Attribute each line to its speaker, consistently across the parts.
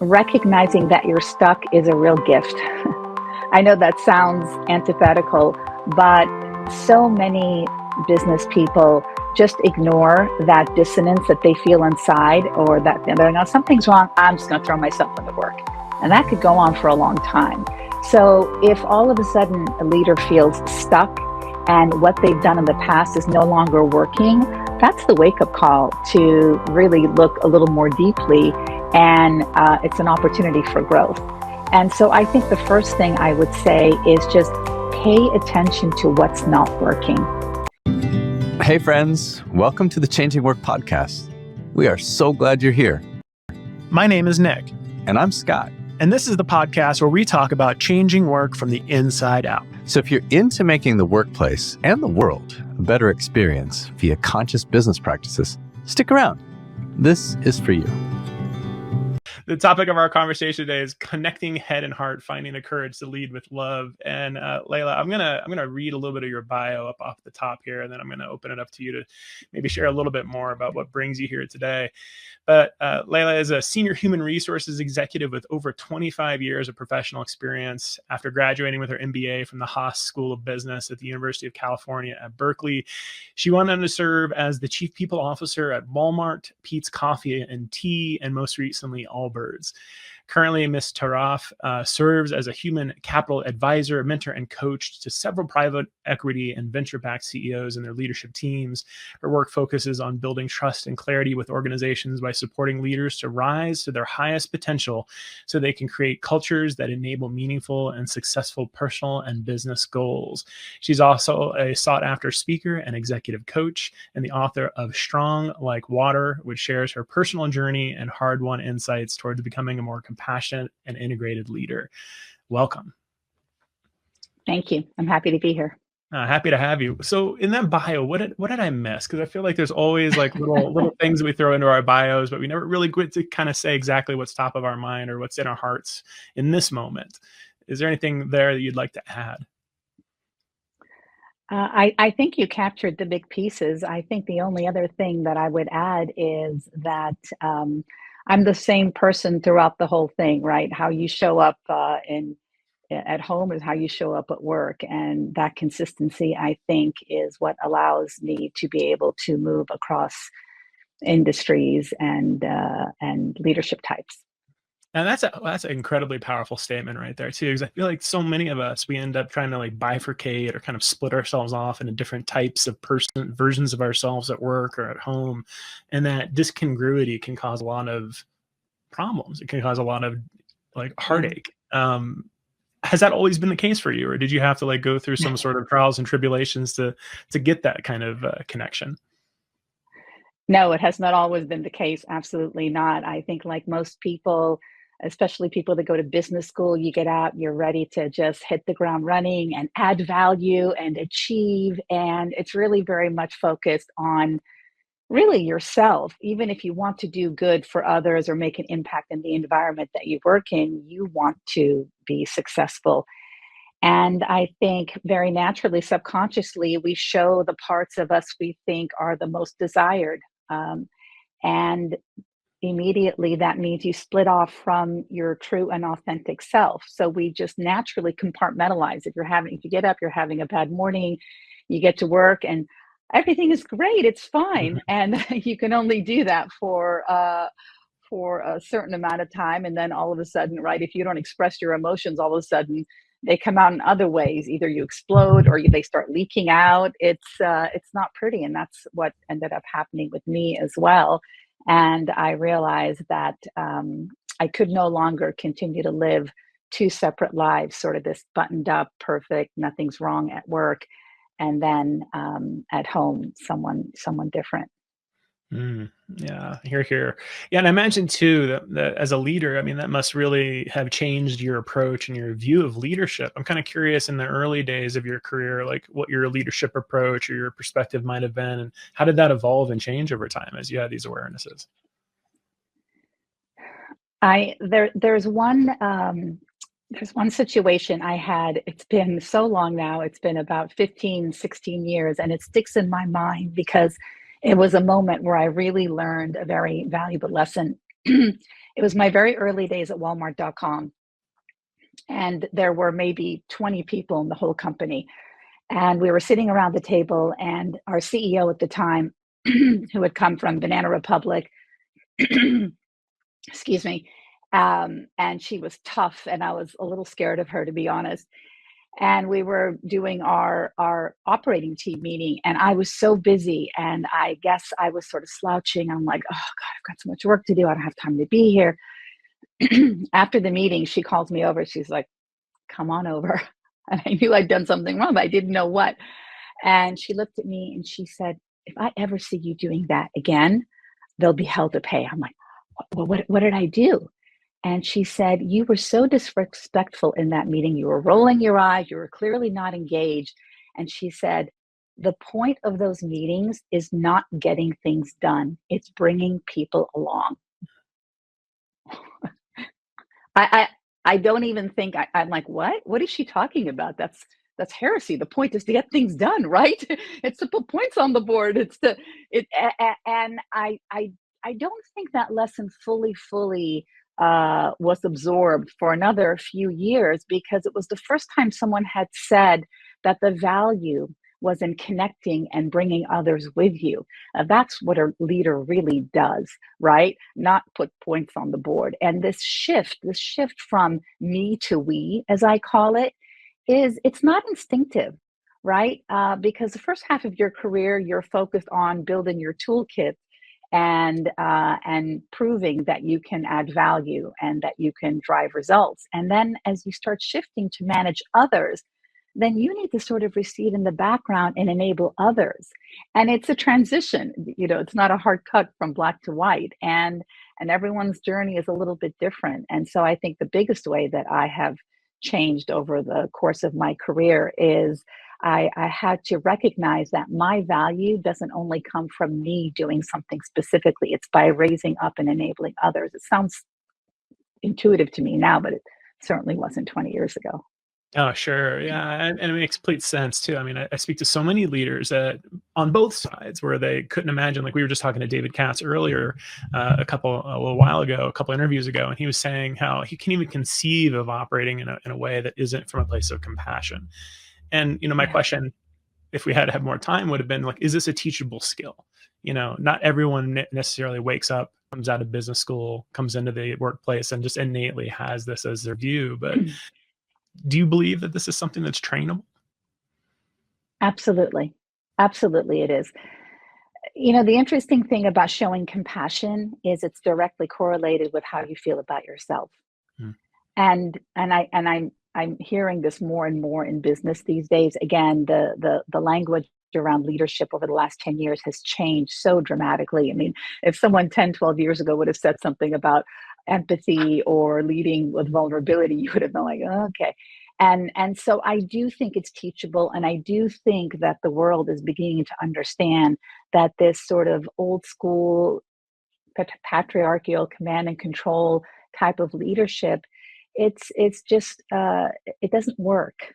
Speaker 1: Recognizing that you're stuck is a real gift. I know that sounds antithetical, but so many business people just ignore that dissonance that they feel inside, or that they're like, "Oh, something's wrong. I'm just going to throw myself into work." And that could go on for a long time. So if all of a sudden a leader feels stuck and what they've done in the past is no longer working, that's the wake-up call to really look a little more deeply, and it's an opportunity for growth. And so I think the first thing I would say is just pay attention to what's not working.
Speaker 2: Hey friends, welcome to the Changing Work Podcast. We are so glad you're here.
Speaker 3: My name is Nick.
Speaker 2: And I'm Scott.
Speaker 3: And this is the podcast where we talk about changing work from the inside out.
Speaker 2: So if you're into making the workplace and the world a better experience via conscious business practices, stick around. This is for you.
Speaker 3: The topic of our conversation today is connecting head and heart, finding the courage to lead with love. And Laila, I'm gonna read a little bit of your bio up off the top here, and then I'm gonna open it up to you to maybe share a little bit more about what brings you here today. But Laila is a senior human resources executive with over 25 years of professional experience. After graduating with her MBA from the Haas School of Business at the University of California at Berkeley, she went on to serve as the chief people officer at Walmart, Peet's Coffee and Tea, and most recently Allbirds. Currently, Ms. Tarraf serves as a human capital advisor, mentor, and coach to several private equity and venture-backed CEOs and their leadership teams. Her work focuses on building trust and clarity with organizations by supporting leaders to rise to their highest potential so they can create cultures that enable meaningful and successful personal and business goals. She's also a sought-after speaker and executive coach, and the author of Strong Like Water, which shares her personal journey and hard-won insights towards becoming a more compassionate and integrated leader. Welcome.
Speaker 1: Thank you. I'm happy to be here.
Speaker 3: Happy to have you. So in that bio, what did I miss? Because I feel like there's always like little things that we throw into our bios, but we never really get to kind of say exactly what's top of our mind or what's in our hearts in this moment. Is there anything there that you'd like to add?
Speaker 1: I think you captured the big pieces. I think the only other thing that I would add is that I'm the same person throughout the whole thing, right? How you show up at home is how you show up at work, and that consistency, I think, is what allows me to be able to move across industries and leadership types.
Speaker 3: And that's an incredibly powerful statement right there too, because I feel like so many of us, we end up trying to like bifurcate or kind of split ourselves off into different types of versions of ourselves at work or at home, and that discongruity can cause a lot of problems. It can cause a lot of like heartache. Has that always been the case for you, or did you have to like go through some sort of trials and tribulations to get that kind of connection?
Speaker 1: No, it has not always been the case. Absolutely not. I think, like most people, especially people that go to business school, you get out, you're ready to just hit the ground running and add value and achieve. And it's really very much focused on really yourself. Even if you want to do good for others or make an impact in the environment that you work in, you want to be successful. And I think very naturally, subconsciously, we show the parts of us we think are the most desired. Um, and immediately that means you split off from your true and authentic self. So we just naturally compartmentalize. If you get up, you're having a bad morning, you get to work and everything is great, it's fine. And you can only do that for a certain amount of time. And then all of a sudden, right, if you don't express your emotions, all of a sudden they come out in other ways. Either you explode or they start leaking out. It's not pretty. And that's what ended up happening with me as well. And I realized that I could no longer continue to live two separate lives, sort of this buttoned up, perfect, nothing's wrong at work, and then at home, someone different.
Speaker 3: Yeah, here. Yeah, and I imagine too that as a leader, I mean, that must really have changed your approach and your view of leadership. I'm kind of curious in the early days of your career, like what your leadership approach or your perspective might have been, and how did that evolve and change over time as you had these awarenesses?
Speaker 1: There's one situation I had. It's been so long now. It's been about 15, 16 years, and it sticks in my mind because it was a moment where I really learned a very valuable lesson. It was my very early days at Walmart.com. And there were maybe 20 people in the whole company. And we were sitting around the table, and our CEO at the time, who had come from Banana Republic, excuse me, and she was tough, and I was a little scared of her, to be honest. And we were doing our operating team meeting, and I was so busy, and I guess I was sort of slouching. I'm like, oh God, I've got so much work to do. I don't have time to be here. After the meeting, she calls me over. She's like, come on over. And I knew I'd done something wrong, but I didn't know what. And she looked at me and she said, if I ever see you doing that again, there'll be hell to pay. I'm like, what did I do? And she said, you were so disrespectful in that meeting. You were rolling your eyes. You were clearly not engaged. And she said, the point of those meetings is not getting things done. It's bringing people along. I don't even think I'm like, what? What is she talking about? That's heresy. The point is to get things done, right? It's to put points on the board. And I don't think that lesson fully was absorbed for another few years, because it was the first time someone had said that the value was in connecting and bringing others with you. That's what a leader really does, right? Not put points on the board. And this shift from me to we, as I call it, it's not instinctive, right? Because the first half of your career, you're focused on building your toolkit and proving that you can add value and that you can drive results. And then as you start shifting to manage others, then you need to sort of recede in the background and enable others. And it's a transition, it's not a hard cut from black to white. And everyone's journey is a little bit different. And so I think the biggest way that I have changed over the course of my career is I had to recognize that my value doesn't only come from me doing something specifically. It's by raising up and enabling others. It sounds intuitive to me now, but it certainly wasn't 20 years ago.
Speaker 3: Oh, sure. Yeah. And it makes complete sense too. I mean, I speak to so many leaders that on both sides where they couldn't imagine, like we were just talking to David Katz earlier, a little while ago, a couple interviews ago, and he was saying how he can even conceive of operating in a way that isn't from a place of compassion. And, my question, if we had to have more time, would have been like, is this a teachable skill? Not everyone necessarily wakes up, comes out of business school, comes into the workplace and just innately has this as their view. But do you believe that this is something that's trainable?
Speaker 1: Absolutely. Absolutely, it is. The interesting thing about showing compassion is it's directly correlated with how you feel about yourself.
Speaker 3: Mm.
Speaker 1: I'm hearing this more and more in business these days. Again, the language around leadership over the last 10 years has changed so dramatically. I mean, if someone 10, 12 years ago would have said something about empathy or leading with vulnerability, you would have been like, oh, okay. And so I do think it's teachable. And I do think that the world is beginning to understand that this sort of old school patriarchal command and control type of leadership, it's just, it doesn't work,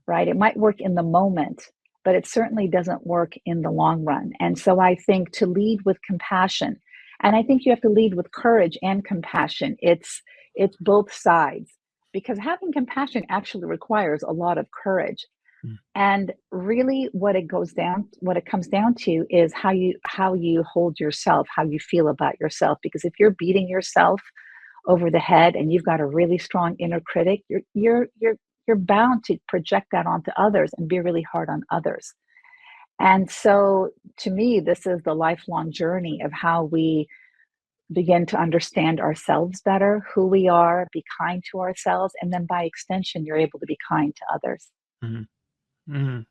Speaker 1: right? It might work in the moment, but it certainly doesn't work in the long run. And so I think to lead with compassion, and I think you have to lead with courage and compassion. It's both sides, because having compassion actually requires a lot of courage.
Speaker 3: Mm.
Speaker 1: And really what it comes down to is how you hold yourself, how you feel about yourself. Because if you're beating yourself over the head and you've got a really strong inner critic, you're bound to project that onto others and be really hard on others. And so to me, this is the lifelong journey of how we begin to understand ourselves better, who we are, be kind to ourselves, and then by extension, you're able to be kind to others.
Speaker 3: Mm-hmm. Mm-hmm.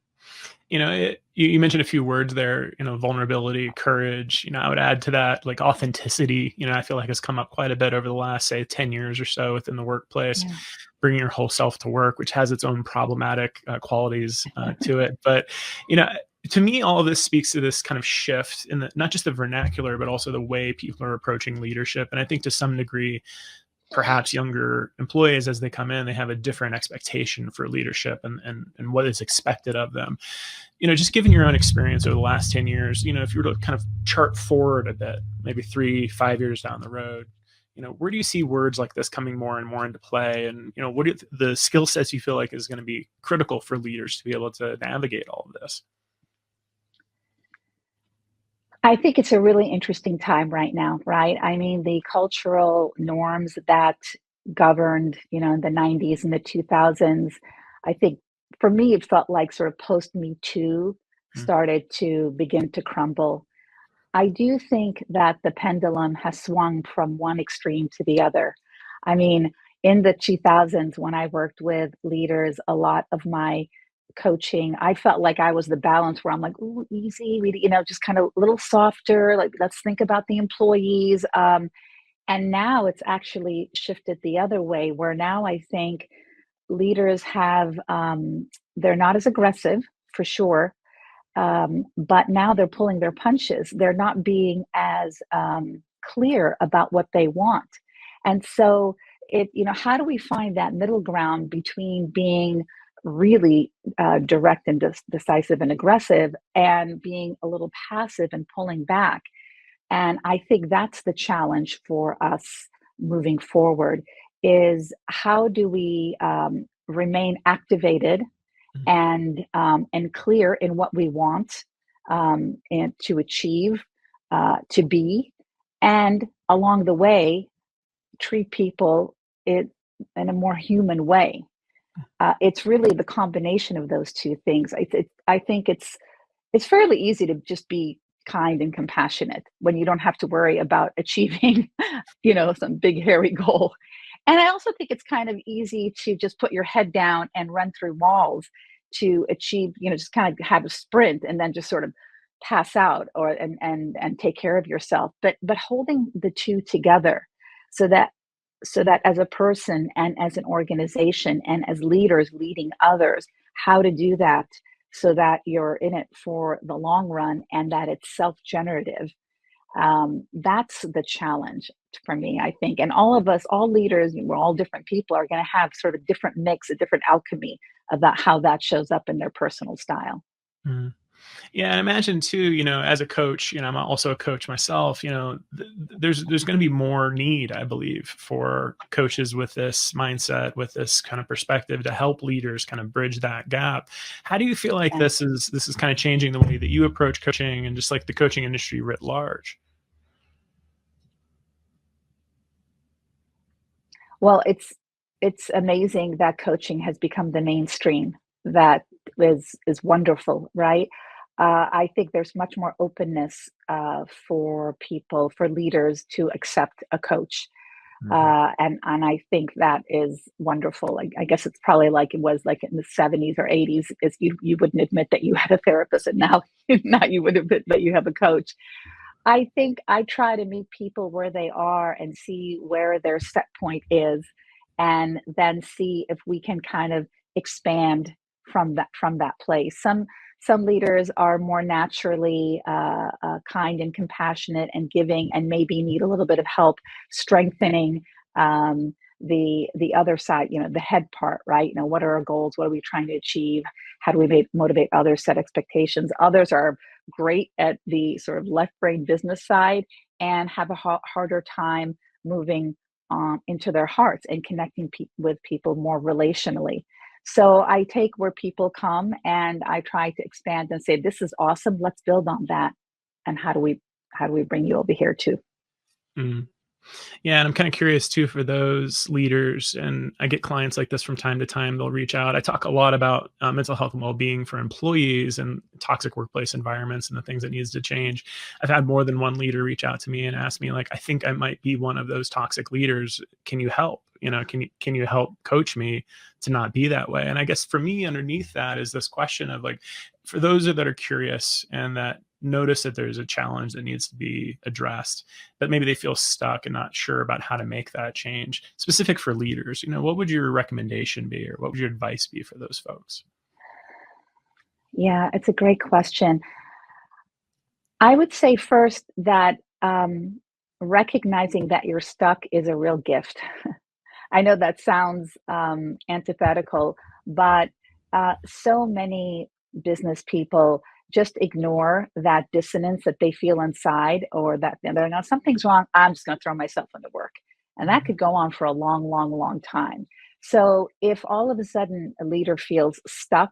Speaker 3: You mentioned a few words there, vulnerability, courage. I would add to that, like authenticity, I feel like has come up quite a bit over the last, say, 10 years or so within the workplace,
Speaker 1: Yeah.
Speaker 3: bringing your whole self to work, which has its own problematic qualities to it. But, to me, all of this speaks to this kind of shift in not just the vernacular, but also the way people are approaching leadership. And I think to some degree, perhaps younger employees, as they come in, they have a different expectation for leadership and what is expected of them. Just given your own experience over the last 10 years, if you were to kind of chart forward a bit, maybe 3-5 years down the road, where do you see words like this coming more and more into play? And, what are the skill sets you feel like is going to be critical for leaders to be able to navigate all of this?
Speaker 1: I think it's a really interesting time right now, right? I mean, the cultural norms that governed, in the 90s and the 2000s, I think for me, it felt like sort of post Me Too
Speaker 3: Mm,
Speaker 1: started to begin to crumble. I do think that the pendulum has swung from one extreme to the other. I mean, in the 2000s, when I worked with leaders, a lot of my coaching, I felt like I was the balance where I'm like, ooh, easy, just kind of a little softer, like, let's think about the employees. And now it's actually shifted the other way, where now I think leaders they're not as aggressive for sure, but now they're pulling their punches. They're not being as clear about what they want. And so how do we find that middle ground between being really direct and decisive and aggressive and being a little passive and pulling back? And I think that's the challenge for us moving forward is how do we remain activated
Speaker 3: mm,
Speaker 1: and clear in what we want and to achieve, to be, and along the way treat people it, in a more human way. It's really the combination of those two things. I think it's fairly easy to just be kind and compassionate when you don't have to worry about achieving, some big hairy goal. And I also think it's kind of easy to just put your head down and run through walls to achieve, just kind of have a sprint and then just sort of pass out or and take care of yourself. But holding the two together so that as a person and as an organization and as leaders leading others, how to do that so that you're in it for the long run and that it's self-generative. That's the challenge for me, I think. And all of us, all leaders, we're all different people, are going to have sort of different mix, a different alchemy about how that shows up in their personal style.
Speaker 3: mm. Yeah, and imagine too, as a coach, I'm also a coach myself. There's going to be more need, I believe, for coaches with this mindset, with this kind of perspective to help leaders kind of bridge that gap. How do you feel like
Speaker 1: Yeah.
Speaker 3: this is kind of changing the way that you approach coaching and just like the coaching industry writ large?
Speaker 1: Well, it's amazing that coaching has become the mainstream. That is wonderful, right? I think there's much more openness for people, for leaders to accept a coach,
Speaker 3: Mhm.
Speaker 1: and I think that is wonderful. I guess it's probably like it was like in the 70s or 80s, is you wouldn't admit that you had a therapist, and now now you would admit that you have a coach. I think I try to meet people where they are and see where their set point is, and then see if we can kind of expand from that place. Some leaders are more naturally kind and compassionate and giving, and maybe need a little bit of help strengthening the other side. The head part, right? What are our goals? What are we trying to achieve? How do we motivate others? Set expectations. Others are great at the sort of left brain business side and have a harder time moving into their hearts and connecting with people more relationally. So I take where people come and I try to expand and say, this is awesome. Let's build on that. And how do we bring you over here too?
Speaker 3: Mm. Yeah, and I'm kind of curious too for those leaders, and I get clients like this from time to time. They'll reach out. I talk a lot about mental health and well-being for employees and toxic workplace environments and the things that needs to change. I've had more than one leader reach out to me and ask me like, "I think I might be one of those toxic leaders. Can you help? Can you help coach me to not be that way?" And I guess for me, underneath that is this question of like, for those that are curious and that notice that there's a challenge that needs to be addressed, but maybe they feel stuck and not sure about how to make that change. Specific for leaders, what would your recommendation be, or what would your advice be for those folks?
Speaker 1: Yeah, it's a great question. I would say first that recognizing that you're stuck is a real gift. I know that sounds antithetical, but so many business people just ignore that dissonance that they feel inside, or that they're not, something's wrong. I'm just going to throw myself into work. And that could go on for a long, long, long time. So if all of a sudden a leader feels stuck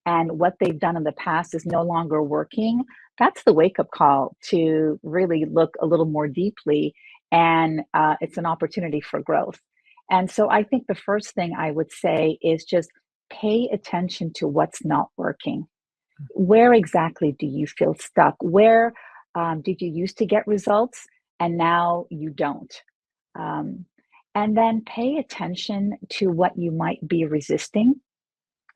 Speaker 1: and what they've done in the past is no longer working, that's the wake up call to really look a little more deeply. And it's an opportunity for growth. And so I think the first thing I would say is just pay attention to what's not working. Where exactly do you feel stuck? Where did you used to get results and now you don't? Um, and then pay attention to what you might be resisting,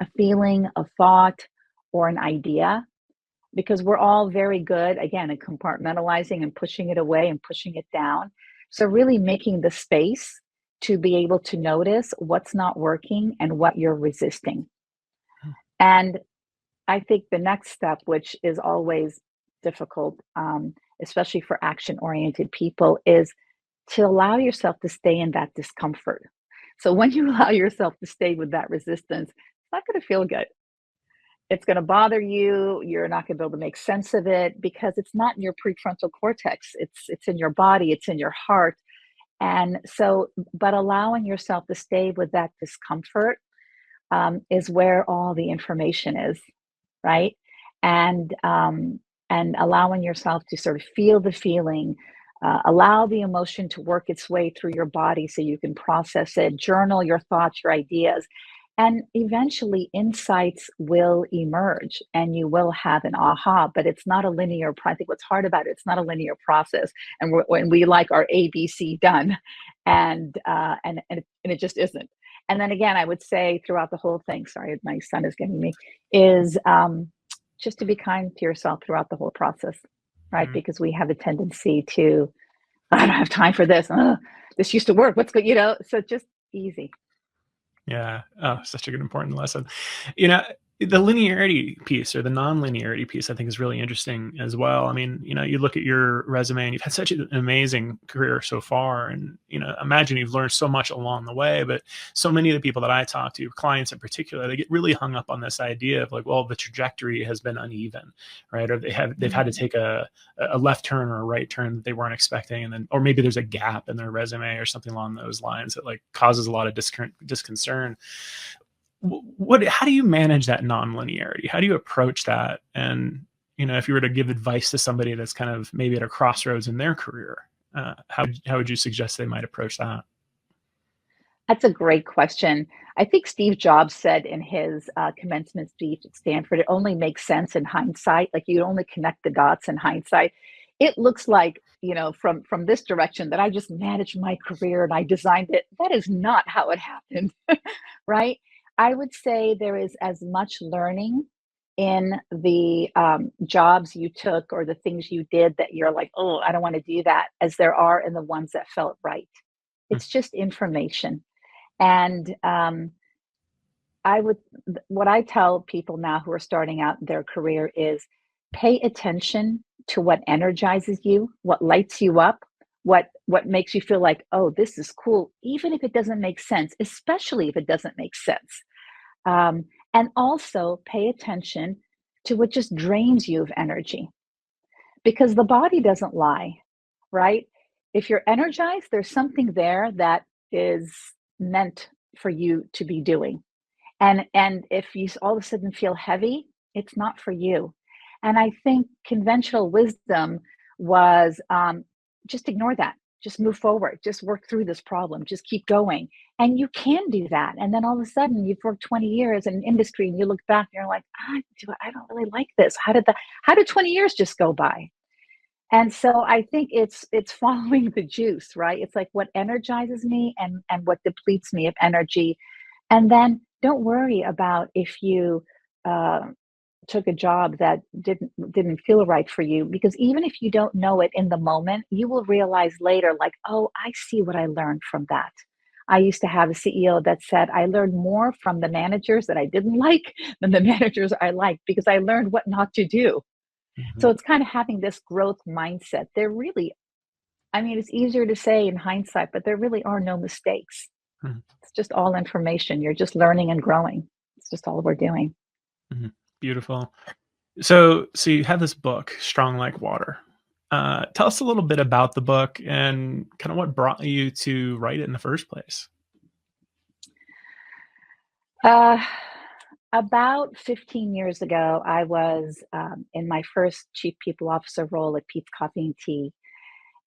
Speaker 1: a feeling, a thought, or an idea, because we're all very good, again, at compartmentalizing and pushing it away and pushing it down. So, really making the space to be able to notice what's not working and what you're resisting. And I think the next step, which is always difficult, especially for action oriented people, is to allow yourself to stay in that discomfort. So when you allow yourself to stay with that resistance, it's not going to feel good. It's going to bother you. You're not going to be able to make sense of it because it's not in your prefrontal cortex. It's in your body. It's in your heart. And so, but allowing yourself to stay with that discomfort is where all the information is, right? And allowing yourself to sort of feel the feeling, allow the emotion to work its way through your body so you can process it, journal your thoughts, your ideas, and eventually insights will emerge and you will have an aha, but it's not a linear, I think what's hard about it, it's not a linear process. And when we like our ABC done and it just isn't. And then again, I would say throughout the whole thing, sorry, my son is getting me, is just to be kind to yourself throughout the whole process, right? Because we have a tendency to, I don't have time for this. This used to work. What's good, so just easy.
Speaker 3: Yeah. Oh, such a good important lesson. You know, the linearity piece or the non-linearity piece, I think, is really interesting as well. I mean, you look at your resume and you've had such an amazing career so far, and imagine you've learned so much along the way. But so many of the people that I talk to, clients in particular, they get really hung up on this idea of like, well, the trajectory has been uneven, right? Or they've had to take a left turn or a right turn that they weren't expecting, and then, or maybe there's a gap in their resume or something along those lines that like causes a lot of disconcern. How do you manage that non-linearity? How do you approach that? And if you were to give advice to somebody that's kind of maybe at a crossroads in their career, how would you suggest they might approach that?
Speaker 1: That's a great question. I think Steve Jobs said in his commencement speech at Stanford, it only makes sense in hindsight. Like you only connect the dots in hindsight. It looks like, from this direction that I just managed my career and I designed it. That is not how it happened, right? I would say there is as much learning in the jobs you took or the things you did that you're like, oh, I don't want to do that, as there are in the ones that felt right. It's just information. And what I tell people now who are starting out their career is pay attention to what energizes you, what lights you up, what makes you feel like, oh, this is cool, even if it doesn't make sense, especially if it doesn't make sense. And also pay attention to what just drains you of energy, because the body doesn't lie, right? If you're energized, there's something there that is meant for you to be doing. And if you all of a sudden feel heavy, it's not for you. And I think conventional wisdom was just ignore that, just move forward, just work through this problem, just keep going. And you can do that. And then all of a sudden you've worked 20 years in an industry and you look back and you're like, I don't really like this. How did 20 years just go by? And so I think it's following the juice, right? It's like what energizes me and what depletes me of energy. And then don't worry about if you uh, took a job that didn't feel right for you, because even if you don't know it in the moment, you will realize later, like, oh, I see what I learned from that. I used to have a CEO that said, I learned more from the managers that I didn't like than the managers I liked, because I learned what not to do.
Speaker 3: Mm-hmm.
Speaker 1: So it's kind of having this growth mindset. There really, I mean, it's easier to say in hindsight, but there really are no mistakes.
Speaker 3: Mm-hmm.
Speaker 1: It's just all information. You're just learning and growing. It's just all we're doing.
Speaker 3: Mm-hmm. Beautiful. So you have this book, Strong Like Water. Tell us a little bit about the book and kind of what brought you to write it in the first place.
Speaker 1: Uh, about 15 years ago, I was in my first chief people officer role at Pete's Coffee and Tea.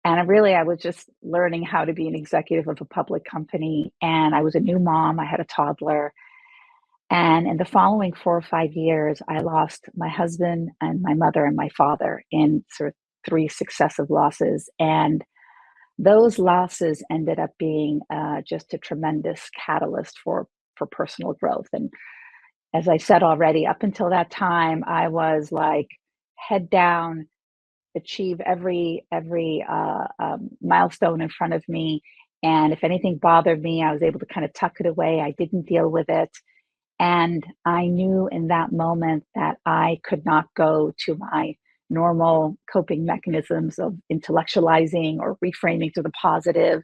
Speaker 1: And I was just learning how to be an executive of a public company. And I was a new mom. I had a toddler. And in the following 4 or 5 years, I lost my husband and my mother and my father in sort of three successive losses. And those losses ended up being just a tremendous catalyst for personal growth. And as I said already, up until that time, I was like head down, achieve every milestone in front of me. And if anything bothered me, I was able to kind of tuck it away. I didn't deal with it. And I knew in that moment that I could not go to my normal coping mechanisms of intellectualizing or reframing to the positive,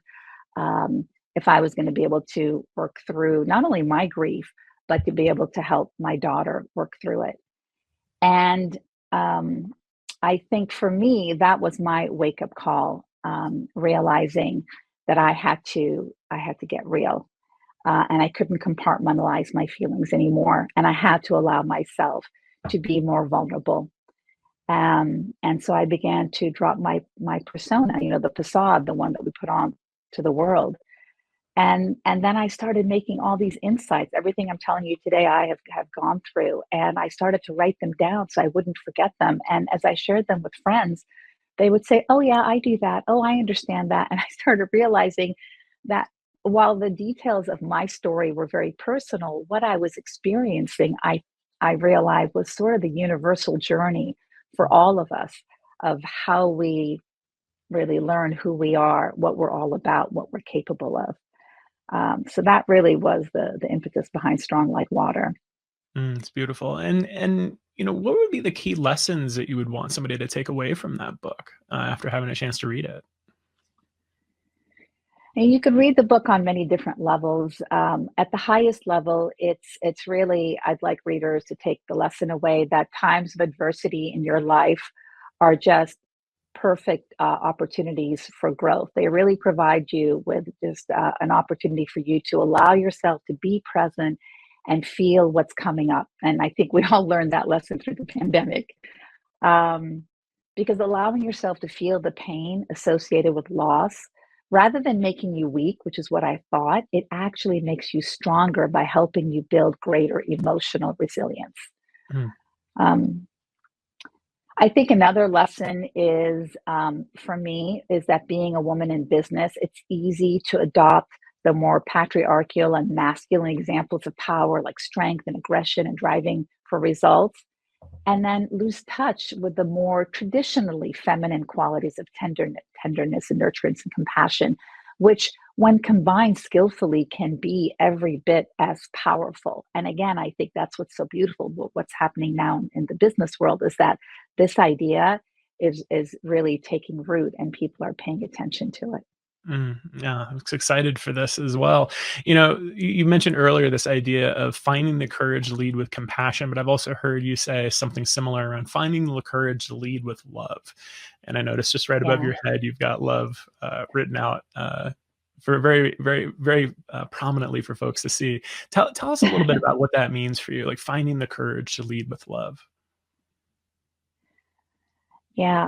Speaker 1: if I was going to be able to work through not only my grief, but to be able to help my daughter work through it. And um, I think for me, that was my wake up call, realizing that I had to get real, and I couldn't compartmentalize my feelings anymore, and I had to allow myself to be more vulnerable. And so I began to drop my persona, the facade, the one that we put on to the world. And then I started making all these insights. Everything I'm telling you today, I have gone through, and I started to write them down so I wouldn't forget them. And as I shared them with friends, they would say, "Oh yeah, I do that. Oh, I understand that." And I started realizing that while the details of my story were very personal, what I was experiencing, I realized was sort of the universal journey for all of us of how we really learn who we are, what we're all about, what we're capable of. So that really was the impetus behind Strong Like Water.
Speaker 3: It's beautiful. And what would be the key lessons that you would want somebody to take away from that book after having a chance to read it?
Speaker 1: And you can read the book on many different levels. At the highest level, it's really I'd like readers to take the lesson away that times of adversity in your life are just perfect opportunities for growth. They really provide you with just an opportunity for you to allow yourself to be present and feel what's coming up. And I think we all learned that lesson through the pandemic. Um, because allowing yourself to feel the pain associated with loss, rather than making you weak, which is what I thought, it actually makes you stronger by helping you build greater emotional resilience.
Speaker 3: Mm,
Speaker 1: Um, I think another lesson is for me is that being a woman in business, it's easy to adopt the more patriarchal and masculine examples of power like strength and aggression and driving for results, and then lose touch with the more traditionally feminine qualities of tenderness and nurturance and compassion, which, when combined skillfully, can be every bit as powerful. And again, I think that's what's so beautiful. What's happening now in the business world is that this idea is really taking root, and people are paying attention to it.
Speaker 3: yeah, I'm excited for this as well. You mentioned earlier this idea of finding the courage to lead with compassion, but I've also heard you say something similar around finding the courage to lead with love. And I noticed just right above
Speaker 1: Yeah.
Speaker 3: your head, you've got love written out for very, very, very prominently for folks to see. Tell us a little bit about what that means for you, like finding the courage to lead with love.
Speaker 1: Yeah.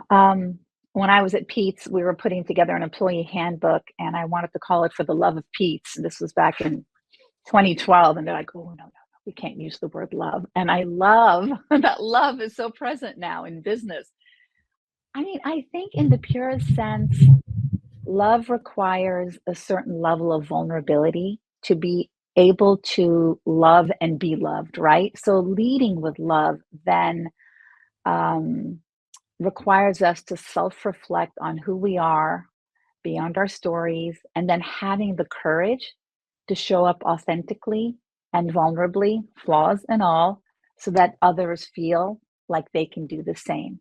Speaker 1: When I was at Pete's, we were putting together an employee handbook, and I wanted to call it For the Love of Pete's. This was back in 2012, and they're like, "Oh, no, no, no, we can't use the word love." And I love that love is so present now in business. I mean, I think in the purest sense, love requires a certain level of vulnerability to be able to love and be loved, right? So leading with love then um, requires us to self reflect on who we are beyond our stories, and then having the courage to show up authentically and vulnerably, flaws and all, so that others feel like they can do the same.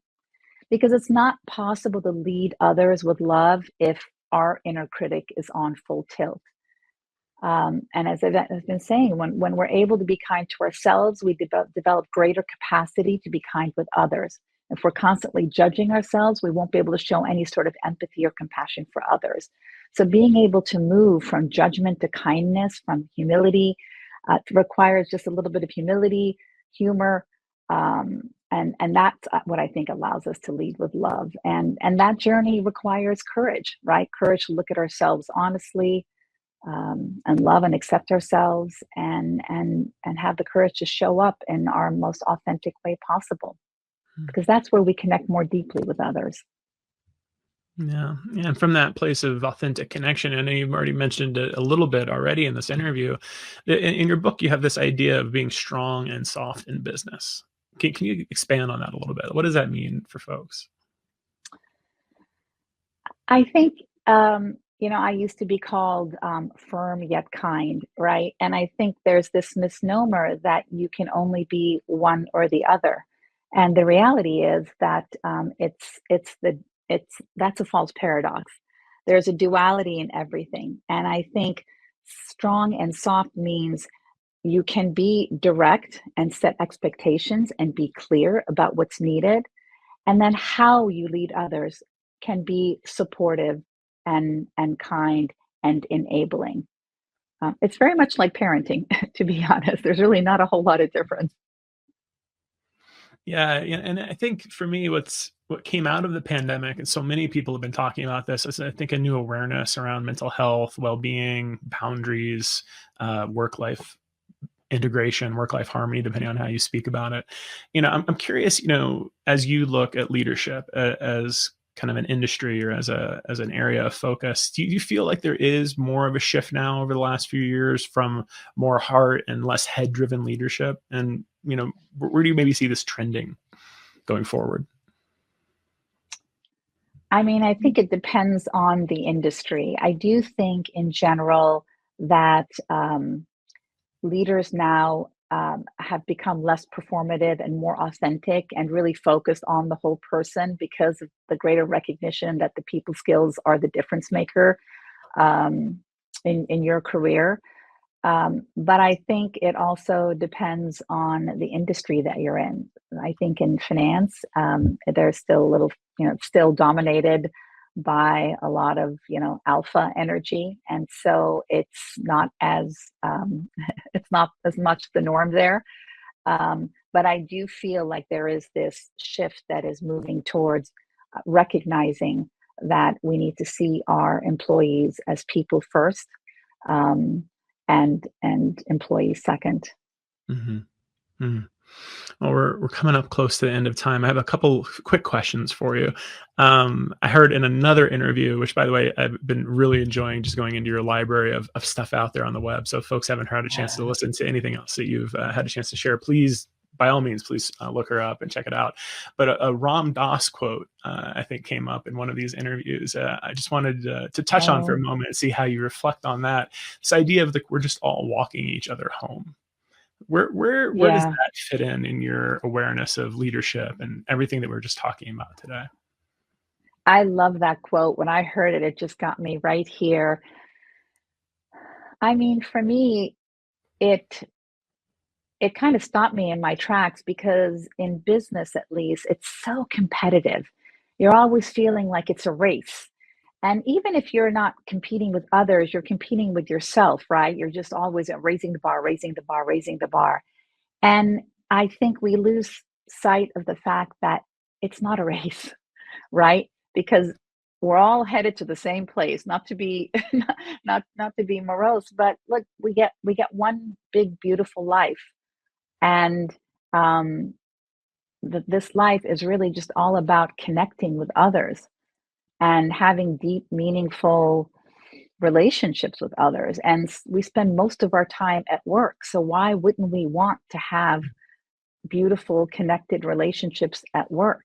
Speaker 1: Because it's not possible to lead others with love if our inner critic is on full tilt. And as I've been saying, when we're able to be kind to ourselves, we develop greater capacity to be kind with others. If we're constantly judging ourselves, we won't be able to show any sort of empathy or compassion for others. So being able to move from judgment to kindness, from humility, requires just a little bit of humility, humor, and that's what I think allows us to lead with love. And that journey requires courage, right? Courage to look at ourselves honestly, and love and accept ourselves, and have the courage to show up in our most authentic way possible, because that's where we connect more deeply with others.
Speaker 3: Yeah. And from that place of authentic connection, I know you've already mentioned it a little bit already in this interview. In your book, you have this idea of being strong and soft in business. Can you expand on that a little bit? What does that mean for folks?
Speaker 1: I think, I used to be called firm yet kind, right? And I think there's this misnomer that you can only be one or the other. And the reality is that it's that's a false paradox. There's a duality in everything. And I think strong and soft means you can be direct and set expectations and be clear about what's needed, and then how you lead others can be supportive and kind and enabling. It's very much like parenting, to be honest. There's really not a whole lot of difference.
Speaker 3: Yeah, yeah, and I think for me, what came out of the pandemic, and so many people have been talking about this, is I think a new awareness around mental health, well-being, boundaries, work-life integration, work-life harmony, depending on how you speak about it. I'm curious, as you look at leadership as kind of an industry or as an area of focus, do you feel like there is more of a shift now over the last few years from more heart and less head-driven leadership? And where do you maybe see this trending going forward?
Speaker 1: I mean, I think it depends on the industry. I do think in general that leaders now have become less performative and more authentic and really focused on the whole person, because of the greater recognition that the people skills are the difference maker um, in your career. But I think it also depends on the industry that you're in. I think in finance, there's still a little, it's still dominated by a lot of, alpha energy. And so it's not as, it's not as much the norm there. But I do feel like there is this shift that is moving towards recognizing that we need to see our employees as people first, um, and employees second.
Speaker 3: Hmm. Well, we're coming up close to the end of time. I have a couple quick questions for you. I heard in another interview, which by the way, I've been really enjoying just going into your library of stuff out there on the web. So if folks haven't had a chance to listen to anything else that you've had a chance to share, please, by all means, please look her up and check it out. But a Ram Dass quote, I think, came up in one of these interviews. I just wanted to touch on for a
Speaker 1: Oh,
Speaker 3: moment and see how you reflect on that. This idea of we're just all walking each other home. Where does
Speaker 1: yeah.
Speaker 3: that fit in your awareness of leadership and everything that we are just talking about today?
Speaker 1: I love that quote. When I heard it, it just got me right here. I mean, for me, it it kind of stopped me in my tracks, because in business, at least, it's so competitive. You're always feeling like it's a race. And even if you're not competing with others, you're competing with yourself, right? You're just always raising the bar, raising the bar, raising the bar. And I think we lose sight of the fact that it's not a race, right? Because we're all headed to the same place. Not to be not to be morose, but look, we get one big beautiful life, and um, this life is really just all about connecting with others and having deep, meaningful relationships with others. And we spend most of our time at work, so why wouldn't we want to have beautiful, connected relationships at work?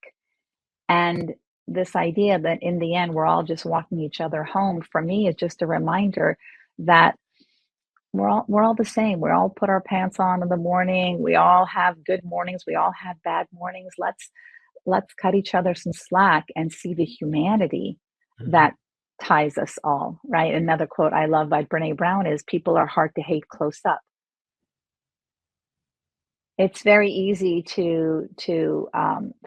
Speaker 1: And this idea that in the end, we're all just walking each other home, for me, is just a reminder that we're all the same. We all put our pants on in the morning. We all have good mornings. We all have bad mornings. Let's cut each other some slack and see the humanity
Speaker 3: Mhm.
Speaker 1: that ties us all, right? Another quote I love by Brene Brown is, people are hard to hate close up. It's very easy to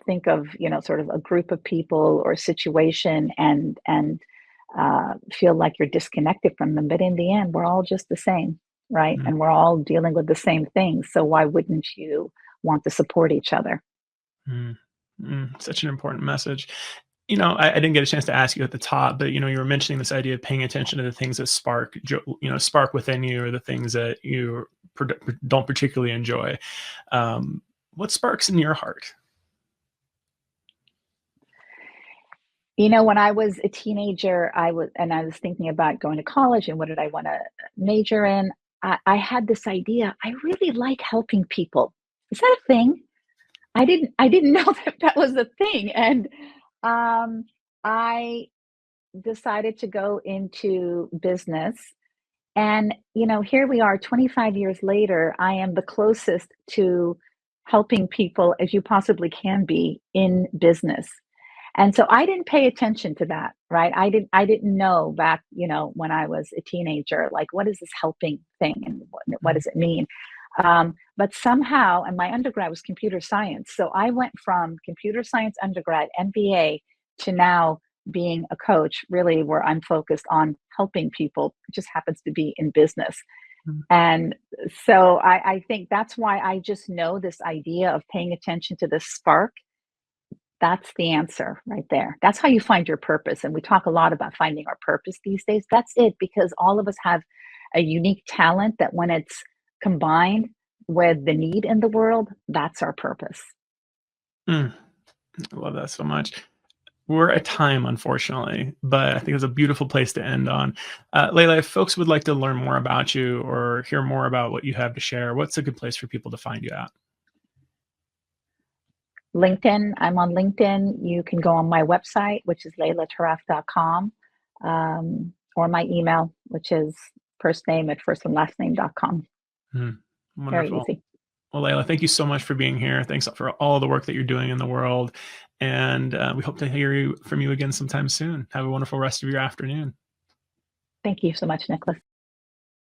Speaker 1: think of, sort of a group of people or situation and feel like you're disconnected from them. But in the end, we're all just the same, right?
Speaker 3: Mm,
Speaker 1: And we're all dealing with the same things. So why wouldn't you want to support each other?
Speaker 3: mm, such an important message. I didn't get a chance to ask you at the top, but you were mentioning this idea of paying attention to the things that spark within you, or the things that you don't particularly enjoy. What sparks in your heart?
Speaker 1: When I was a teenager, I was thinking about going to college and what did I want to major in. I had this idea. I really like helping people. Is that a thing? I didn't know that that was a thing. And I decided to go into business. And here we are 25 years later. I am the closest to helping people as you possibly can be in business. And so I didn't pay attention to that, right? I didn't know back, when I was a teenager, like what is this helping thing and what
Speaker 3: Mm,
Speaker 1: does it mean? But somehow, and my undergrad was computer science. So I went from computer science undergrad, MBA, to now being a coach, really where I'm focused on helping people. It just happens to be in business.
Speaker 3: mm,
Speaker 1: And so I think that's why I just know this idea of paying attention to the spark. That's the answer right there. That's how you find your purpose. And we talk a lot about finding our purpose these days. That's it, because all of us have a unique talent that when it's combined with the need in the world, that's our purpose.
Speaker 3: mm. I love that so much. We're at time, unfortunately, but I think it's a beautiful place to end on. Layla, if folks would like to learn more about you or hear more about what you have to share, what's a good place for people to find you at?
Speaker 1: LinkedIn, I'm on LinkedIn. You can go on my website, which is lailatarraf.com, or my email, which is first name at first and last name.com.
Speaker 3: Mm,
Speaker 1: Very
Speaker 3: wonderful.
Speaker 1: easy.
Speaker 3: Well, Layla, thank you so much for being here. Thanks for all the work that you're doing in the world. And we hope to hear from you again sometime soon. Have a wonderful rest of your afternoon.
Speaker 1: Thank you so much, Nicholas.